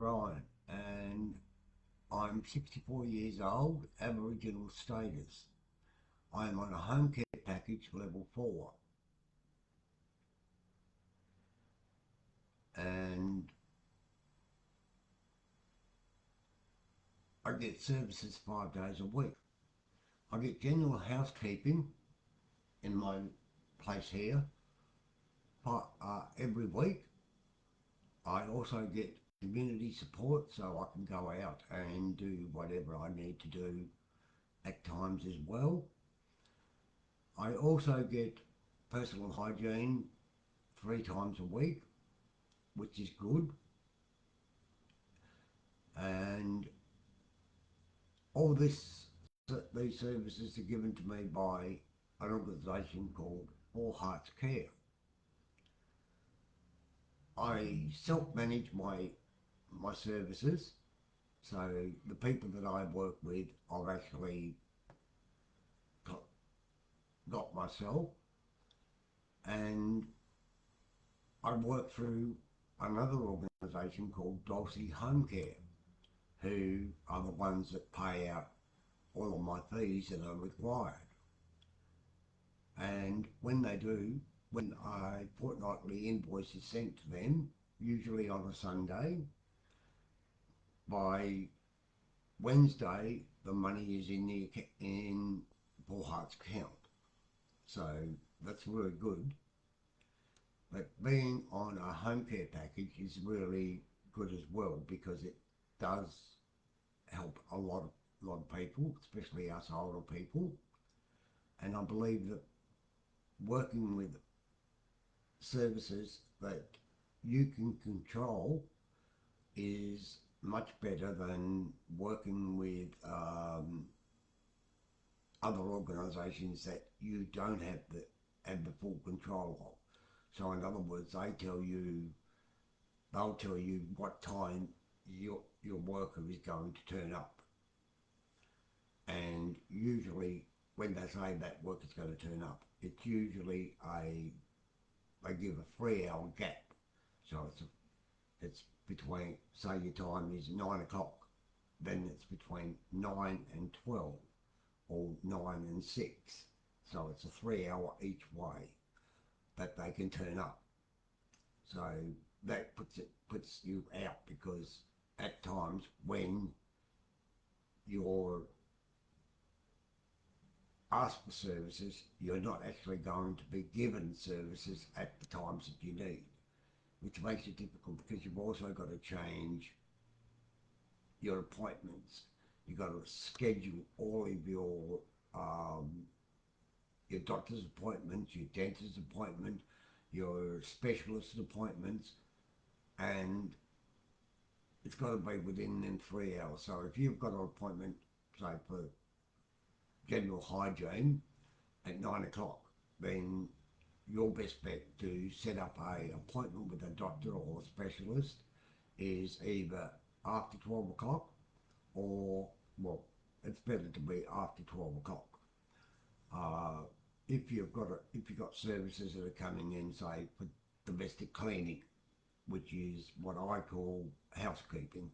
Brian, and I'm 64 years old, Aboriginal status. I am on a home care package level 4, and I get services 5 days a week. I get general housekeeping in my place here every week. I also get community support so I can go out and do whatever I need to do at times as well. I also get personal hygiene 3 times a week, which is good. And all these services are given to me by an organisation called All Hearts Care. I self-manage my services, so the people that I work with I've actually got myself, and I work through another organisation called Dulcie Home Care, who are the ones that pay out all of my fees that are required. And when they do, when a fortnightly invoice is sent to them, usually on a Sunday, by Wednesday the money is in Paul Hart's account. So that's really good. But being on a home care package is really good as well, because it does help a lot of people, especially us older people. And I believe that working with services that you can control is much better than working with other organisations that you don't have the full control of. So in other words, they'll tell you what time your worker is going to turn up, and usually when they say that worker's going to turn up, it's usually they give a 3 hour gap. So it's between, say your time is 9 o'clock, then it's between 9 and 12, or 9 and 6. So it's a 3 hour each way that they can turn up. So that puts you out, because at times when you're asked for services, you're not actually going to be given services at the times that you need, which makes it difficult, because you've also got to change your appointments. You've got to schedule all of your doctor's appointments, your dentist appointment, your specialist appointments, and it's got to be within them 3 hours. So if you've got an appointment, say for general hygiene at 9 o'clock, then your best bet to set up a appointment with a doctor or a specialist is either after 12 o'clock, or, well, it's better to be after 12 o'clock. If you've got services that are coming in, say for domestic cleaning, which is what I call housekeeping.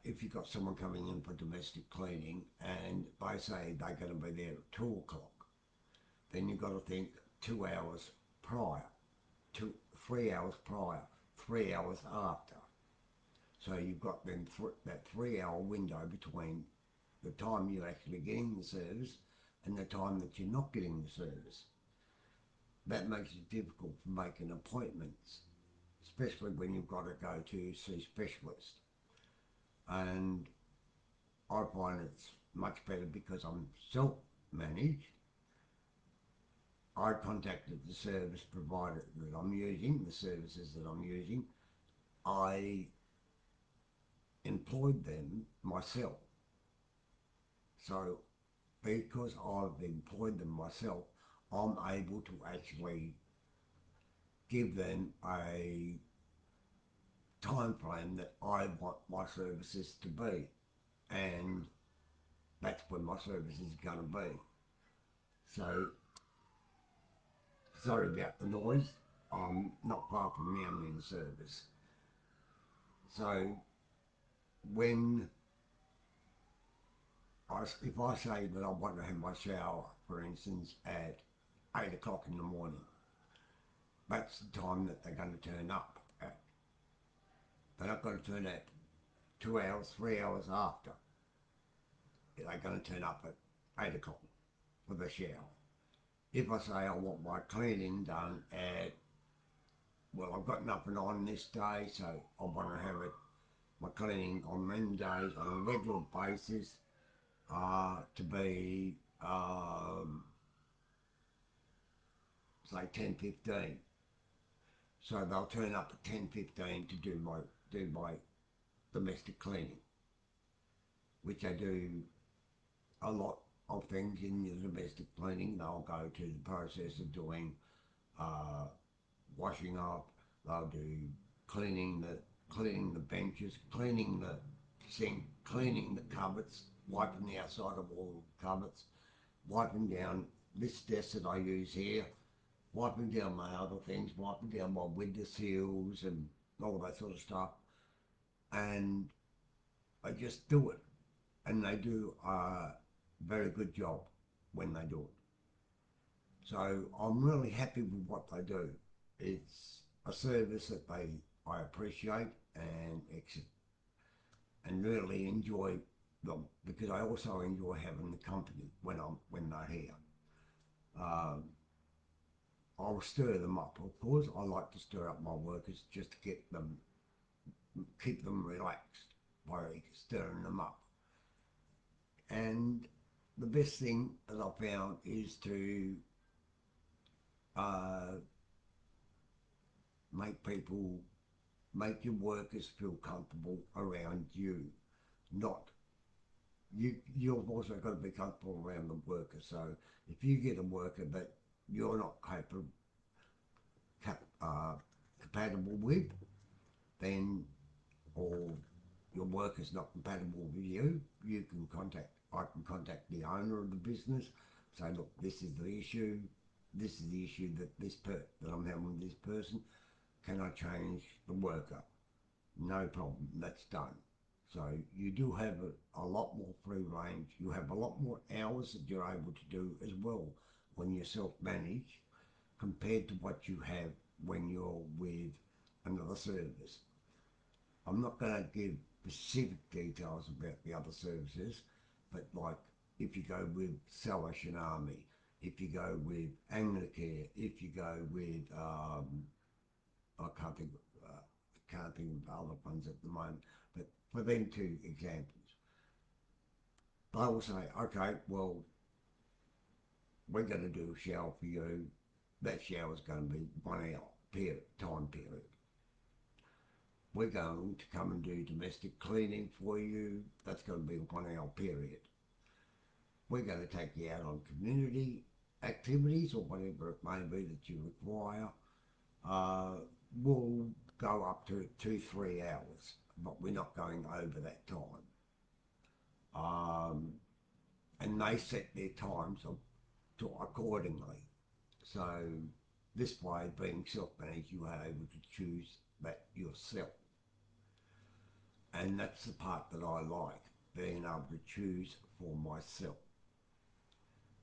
If you've got someone coming in for domestic cleaning and they say they're going to be there at 2 o'clock, then you've got to think 2 hours prior, 3 hours prior, 3 hours after. So you've got then that 3 hour window between the time you're actually getting the service and the time that you're not getting the service. That makes it difficult for making appointments, especially when you've got to go to see specialists. And I find it's much better, because I'm self-managed. I contacted the service provider that I'm using, the services that I'm using. I employed them myself. So because I've employed them myself, I'm able to actually give them a time frame that I want my services to be, and that's when my service is going to be. So sorry about the noise. I'm not far from the ambulance service. So when if I say that I want to have my shower, for instance, at 8 o'clock in the morning, that's the time that they're going to turn up at. They're not going to turn up 2 hours, 3 hours after. They're going to turn up at 8 o'clock for the shower. If I say I want my cleaning done at, well, I've got nothing on this day, so I want to have my cleaning on them days on a regular basis to be, say, 10:15. So they'll turn up at 10:15 to do my domestic cleaning, which I do a lot of things in the domestic cleaning. They'll go to the process of doing uh, washing up. They'll do cleaning the benches, cleaning the sink, cleaning the cupboards, wiping the outside of all the cupboards, wiping down this desk that I use here, wiping down my other things, wiping down my window sills and all that sort of stuff. And I just do it. And they do a very good job when they do it. So I'm really happy with what they do. It's a service that I appreciate and really enjoy them because I also enjoy having the company when they're here. Um, I'll stir them up, of course. I like to stir up my workers just to keep them relaxed by stirring them up. And the best thing that I found is to uh, make people, make your workers feel comfortable around you. Not you've also got to be comfortable around the worker. So if you get a worker that you're not compatible with, then or your worker's not compatible with you, I can contact the owner of the business, say, look, this is the issue, that I'm having with this person. Can I change the worker? No problem, that's done. So you do have a lot more free range. You have a lot more hours that you're able to do as well when you self-manage compared to what you have when you're with another service. I'm not going to give specific details about the other services, but like if you go with SAH and Army, if you go with Anglicare, if you go with I can't think of other ones at the moment, but for them two examples, they will say, okay, well, we're going to do a shower for you. That shower's going to be 1 hour time period. We're going to come and do domestic cleaning for you. That's going to be a 1 hour period. We're going to take you out on community activities or whatever it may be that you require. We'll go up to 2-3 hours, but we're not going over that time. And they set their times accordingly. So this way, being self-managed, you are able to choose that yourself. And that's the part that I like, being able to choose for myself.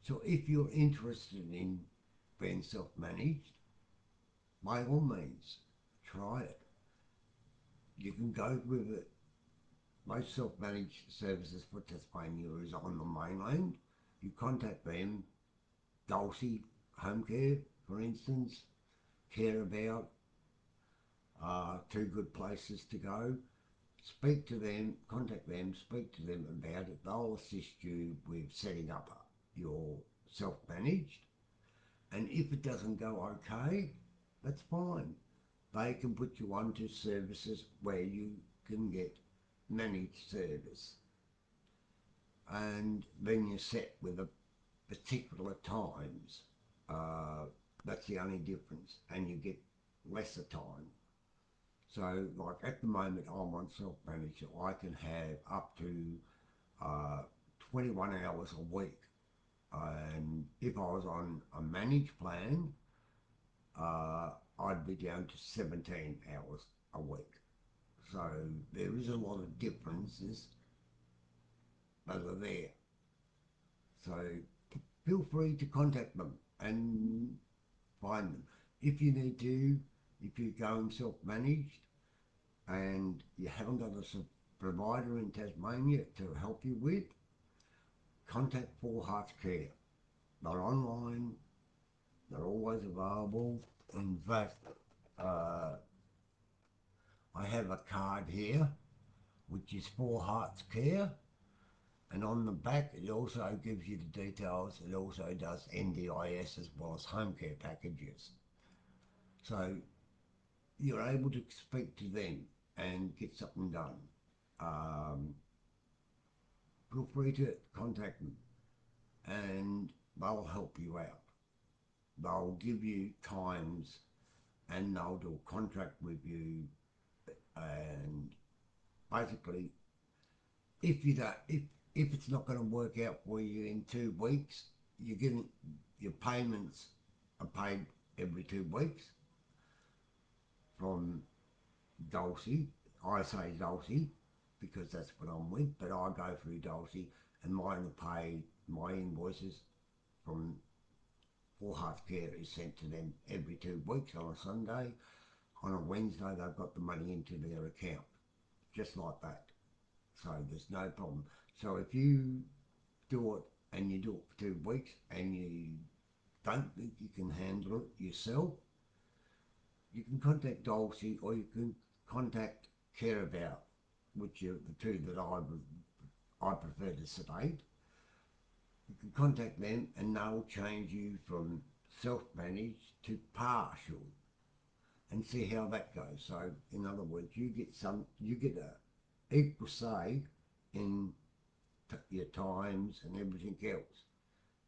So if you're interested in being self-managed, by all means, try it. You can go with it. Most self-managed services for Tasmania is on the mainland. You contact them, Dulcie Home Care, for instance, Care About, two good places to go. Speak to them, contact them, speak to them about it. They'll assist you with setting up your self-managed. And if it doesn't go okay, that's fine. They can put you onto services where you can get managed service. And then you're set with a particular times. Uh, that's the only difference. And you get lesser time. So like at the moment I'm on self-managed, so I can have up to 21 hours a week. And if I was on a managed plan, uh, I'd be down to 17 hours a week. So there is a lot of differences that are there. So feel free to contact them and find them. If you need to, if you're going self-managed and you haven't got a provider in Tasmania to help you with, contact Four Hearts Care. They're online, they're always available. In fact, I have a card here which is Four Hearts Care, and on the back it also gives you the details. It also does NDIS as well as home care packages. So you're able to speak to them and get something done. Um, Feel free to contact them and they'll help you out. They'll give you times and they'll do a contract with you, and basically if you don't, if it's not going to work out for you in 2 weeks, you're getting your payments are paid every 2 weeks from Dulcie. I say Dulcie because that's what I'm with, but I go through Dulcie and mine are paid, my invoices from Four Hearts Care is sent to them every 2 weeks on a Sunday. On a Wednesday they've got the money into their account, just like that. So there's no problem. So if you do it and you do it for 2 weeks and you don't think you can handle it yourself, you can contact Dulcie or you can contact Care About, which are the two that I prefer to sedate. You can contact them and they'll change you from self-managed to partial and see how that goes. So in other words, you get a equal say in your times and everything else,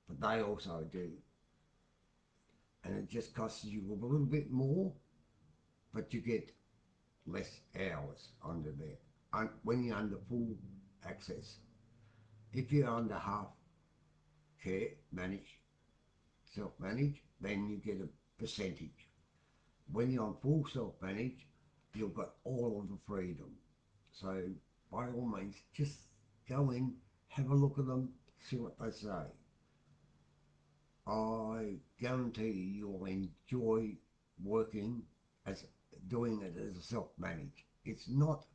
but they also do, and it just costs you a little bit more, but you get less hours under there when you're under full access. If you're under half care managed, self-managed, then you get a percentage. When you're on full self-managed, you've got all of the freedom. So by all means, just go in, have a look at them, see what they say. I guarantee you'll enjoy working as doing it as a self-managed. It's not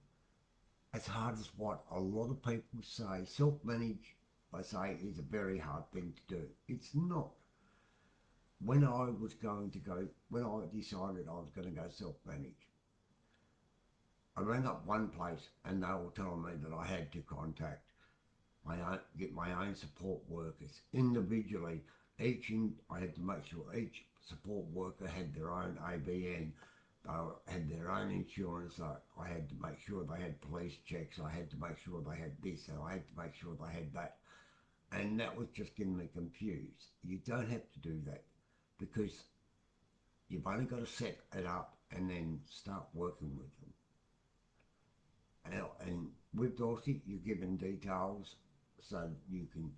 as hard as what a lot of people say. Self-managed, I say, is a very hard thing to do. It's not. When I decided I was going to go self-managed, I rang up one place and they were telling me that I had to contact get my own support workers individually. I had to make sure each support worker had their own ABN, they had their own insurance. I had to make sure they had police checks. I had to make sure they had this, and I had to make sure they had that. And that was just getting me confused. You don't have to do that because you've only got to set it up and then start working with them. And with Dorsey, you're given details so you can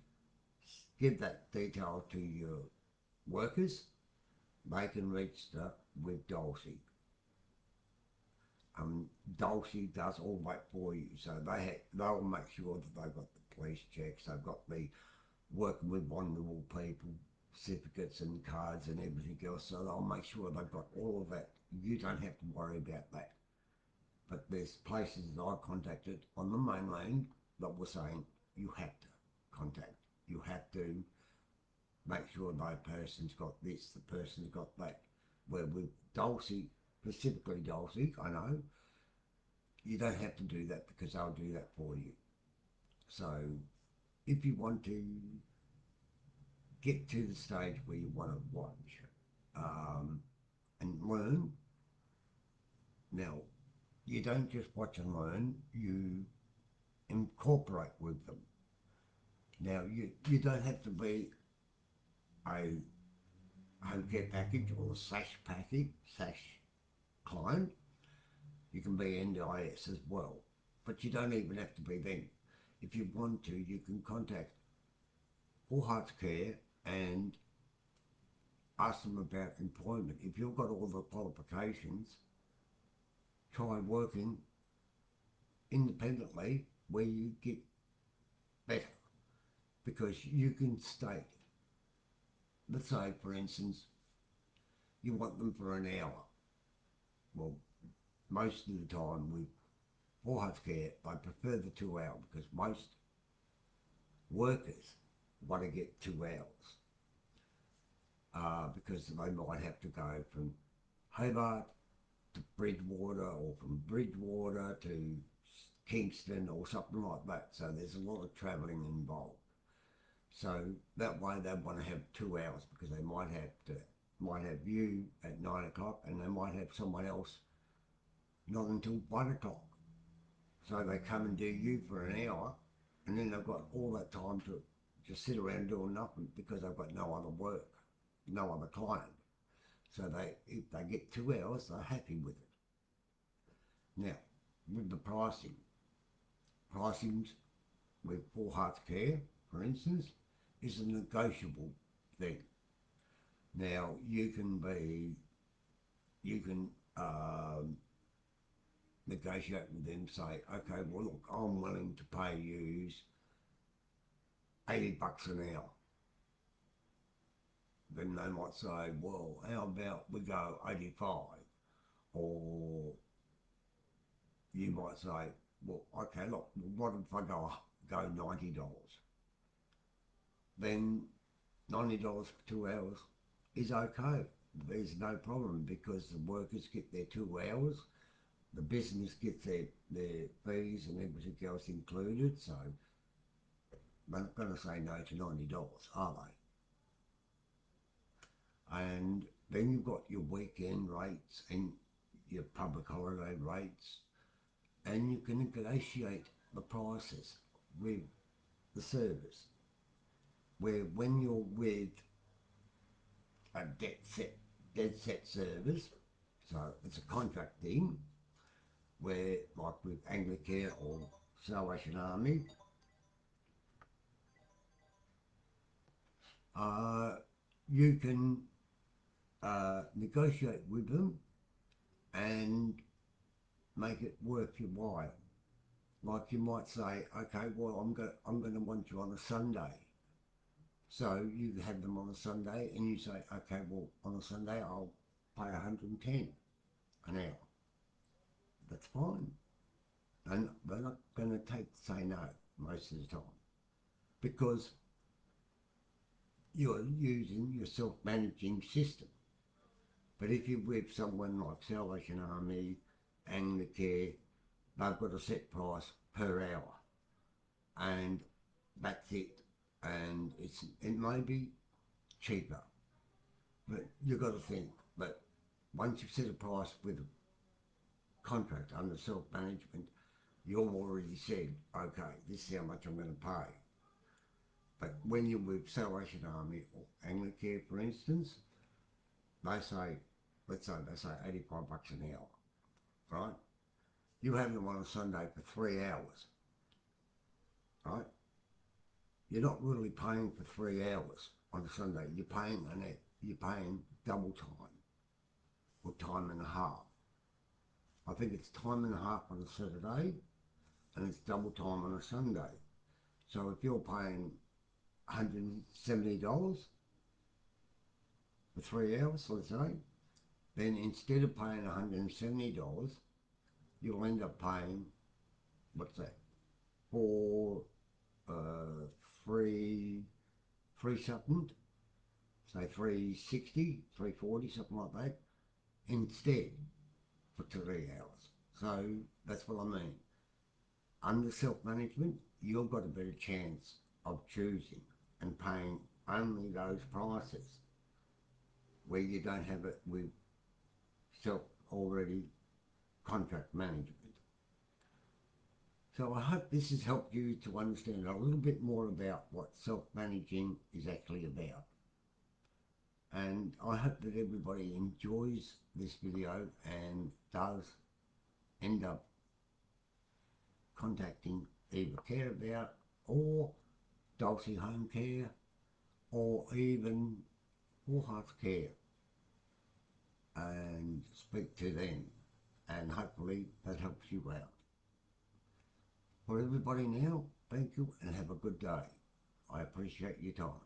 give that detail to your workers. They can register with Dulcie. Dulcie does all that for you, so they'll make sure that they've got the police checks, they've got the working with vulnerable people certificates and cards and everything else, so they'll make sure they've got all of that. You don't have to worry about that. But there's places that I contacted on the mainland that were saying you have to contact, you have to make sure that person's got this, the person's got that. Where with Dulcie, specifically Dulcie, I know, you don't have to do that because they'll do that for you. So if you want to get to the stage where you want to watch and learn, now you don't just watch and learn, you incorporate with them. Now you don't have to be a home care package or a SAH package, SAH client. You can be NDIS as well, but you don't even have to be them. If you want to, you can contact All Hearts Care and ask them about employment. If you've got all the qualifications, try working independently where you get better, because you can state, let's say for instance, you want them for an hour. Well, most of the time with for healthcare, I prefer the 2 hour because most workers want to get 2 hours because they might have to go from Hobart to Bridgewater or from Bridgewater to Kingston or something like that. So there's a lot of travelling involved. So that way they want to have 2 hours because they might have you at 9 o'clock and they might have someone else not until 1 o'clock. So they come and do you for an hour and then they've got all that time to just sit around doing nothing because they've got no other work, no other client. So if they get 2 hours, they're happy with it. Now, with the pricings with full health care, for instance, is a negotiable thing. Now, you can negotiate with them, say, okay, well, look, I'm willing to pay you $80 an hour. Then they might say, well, how about we go 85? Or you might say, well, okay, look, what if I go $90? Then $90 for 2 hours is okay. There's no problem because the workers get their 2 hours, the business gets their fees and everything else included, so they're not going to say no to $90, are they? And then you've got your weekend rates and your public holiday rates, and you can negotiate the prices with the service. Where when you're with a dead set service, so it's a contract thing, where like with Anglicare or Salvation Army, you can negotiate with them and make it worth your while. Like you might say, okay, well I'm going to want you on a Sunday. So you have them on a Sunday and you say, okay, well on a Sunday I'll pay 110 an hour. That's fine. And they're not going to say no most of the time because you're using your self-managing system. But if you're with someone like Salvation Army, Anglicare, they've got a set price per hour and that's it. And it may be cheaper, but you've got to think that once you've set a price with a contract under self-management, you've already said, okay, this is how much I'm going to pay. But when you're with Salvation Army or Anglicare, for instance, they say, let's say they say $85 an hour, right? You have them on a Sunday for 3 hours, right? You're not really paying for 3 hours on a Sunday. You're paying double time or time and a half. I think it's time and a half on a Saturday and it's double time on a Sunday. So if you're paying $170 for 3 hours, let's say, then instead of paying $170, you'll end up paying, what's that, for free something, say 360, 340, something like that, instead for 3 hours. So that's what I mean. Under self-management, you've got a better chance of choosing and paying only those prices where you don't have it with self already contract management. So I hope this has helped you to understand a little bit more about what self-managing is actually about. And I hope that everybody enjoys this video and does end up contacting either Care About or Dulcie Home Care or even Full Health Care and speak to them, and hopefully that helps you out. For everybody now, thank you and have a good day. I appreciate your time.